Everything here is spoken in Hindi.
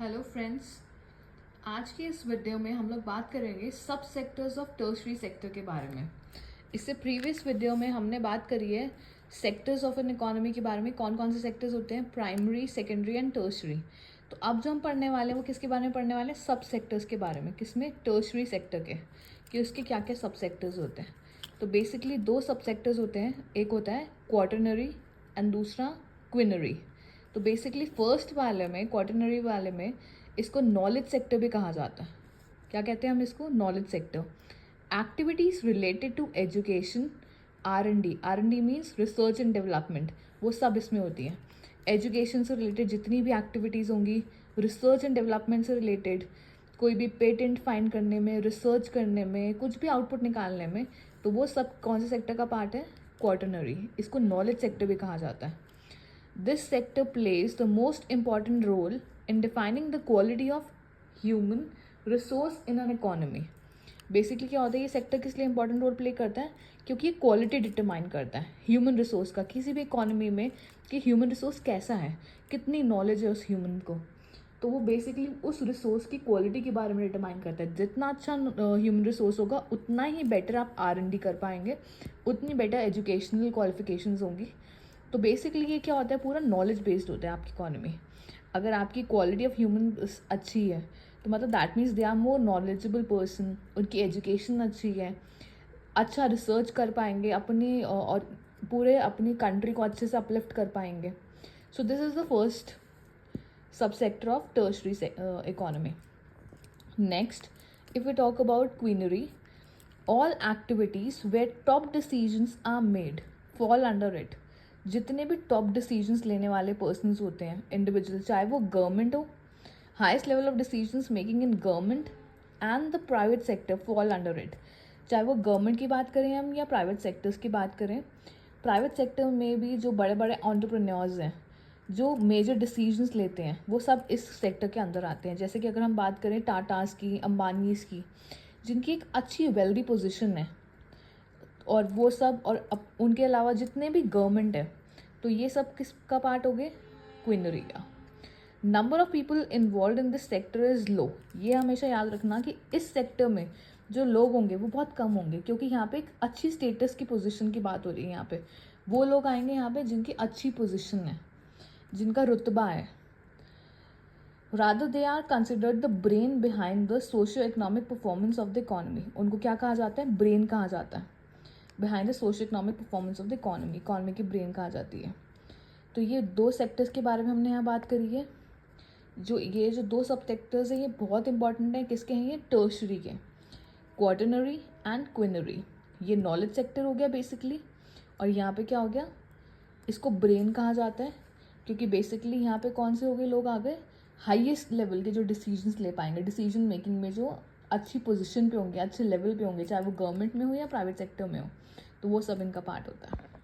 हेलो फ्रेंड्स, आज के इस वीडियो में हम लोग बात करेंगे सब सेक्टर्स ऑफ टर्शरी सेक्टर के बारे में। इससे प्रीवियस वीडियो में हमने बात करी है सेक्टर्स ऑफ एन इकोनॉमी के बारे में, कौन कौन से सेक्टर्स होते हैं, प्राइमरी, सेकेंडरी एंड टर्शरी। तो अब जो हम पढ़ने वाले हैं वो किसके बारे में पढ़ने वाले हैं? सब सेक्टर्स के बारे में। किसमें? टर्शरी सेक्टर के, कि उसके क्या क्या सब सेक्टर्स होते हैं। तो बेसिकली दो सब सेक्टर्स होते हैं, एक होता है क्वार्टरनरी एंड दूसरा क्विनरी। तो बेसिकली फर्स्ट वाले में, क्वार्टरनरी वाले में, इसको नॉलेज सेक्टर भी कहा जाता है। क्या कहते हैं हम इसको? Knowledge sector. Activities related to education, R and D means research and development, वो सब इसमें होती हैं। एजुकेशन से रिलेटेड जितनी भी एक्टिविटीज़ होंगी, रिसर्च एंड डेवलपमेंट से रिलेटेड, कोई भी पेटेंट फाइंड करने में, रिसर्च करने में, कुछ भी आउटपुट निकालने में, तो वो सब कौन से सेक्टर का पार्ट है? क्वार्टरनरी। इसको नॉलेज सेक्टर भी कहा जाता है। This sector plays the most important role in defining the quality of human resource in an economy. Basically क्या होता है, ये सेक्टर किस लिए इंपॉर्टेंट रोल प्ले करता है? क्योंकि ये क्वालिटी डिटरमाइन करता है ह्यूमन रिसोर्स का, किसी भी इकोनॉमी में, कि ह्यूमन रिसोर्स कैसा है, कितनी नॉलेज है उस ह्यूमन को। तो वो बेसिकली उस रिसोर्स की क्वालिटी के बारे में डिटरमाइन करता है। जितना अच्छा ह्यूमन रिसोर्स होगा उतना ही बेटर आप R&D कर पाएंगे, उतनी बेटर एजुकेशनल क्वालिफिकेशंस होंगी। तो बेसिकली ये क्या होता है, पूरा नॉलेज बेस्ड होता है आपकी इकोनॉमी। अगर आपकी क्वालिटी ऑफ ह्यूमन अच्छी है तो मतलब that means they are more knowledgeable person, उनकी एजुकेशन अच्छी है, अच्छा रिसर्च कर पाएंगे अपनी और पूरे अपनी कंट्री को अच्छे से अपलिफ्ट कर पाएंगे। So this is the first sub sector of tertiary economy. Next, if we talk about queenery, all activities where top decisions are made fall under it. जितने भी टॉप डिसीजंस लेने वाले पर्सनस होते हैं, इंडिविजुअल, चाहे वो गवर्नमेंट हो, highest level of decisions making in government and the private sector fall under it. चाहे वो गवर्नमेंट की बात करें हम या प्राइवेट सेक्टर्स की बात करें, प्राइवेट सेक्टर में भी जो बड़े बड़े एंटरप्रेन्योर्स हैं, जो मेजर डिसीजंस लेते हैं, वो सब इस सेक्टर के अंदर आते हैं। जैसे कि अगर हम बात करें टाटास की, अंबानीज़ की, जिनकी एक अच्छी वेल्दी पोजीशन है, और वो सब, और उनके अलावा जितने भी गवर्नमेंट है, तो ये सब किसका पार्ट हो गए? क्वीनरी का. Number of people involve in this sector is low. ये हमेशा याद रखना कि इस सेक्टर में जो लोग होंगे वो बहुत कम होंगे, क्योंकि यहाँ पे एक अच्छी स्टेटस की पोजीशन की बात हो रही है। यहाँ पे वो लोग आएंगे यहाँ पे जिनकी अच्छी पोजीशन है, जिनका रुतबा है। Rather they are considered the brain behind the socio economic performance of the economy. उनको क्या कहा जाता है? ब्रेन कहा जाता है. Behind the socio economic performance of the economy, economy की ब्रेन कहा जाती है. तो ये दो सेक्टर्स के बारे में हमने यहाँ बात करी है। जो दो सब सेक्टर्स हैं ये बहुत इंपॉर्टेंट है। किसके हैं ये? टर्शरी के, क्वार्टरनरी एंड क्विनरी. ये नॉलेज सेक्टर हो गया बेसिकली, और यहाँ पे क्या हो गया? इसको ब्रेन कहा जाता है, क्योंकि बेसिकली यहाँ पे कौन से हो गए लोग आ गए? हाईएस्ट लेवल के जो डिसीजंस ले पाएंगे, डिसीजन मेकिंग में जो अच्छी पोजीशन पे होंगे, अच्छे लेवल पे होंगे, चाहे वो गवर्नमेंट में हो या प्राइवेट सेक्टर में हो, तो वो सब इनका पार्ट होता है.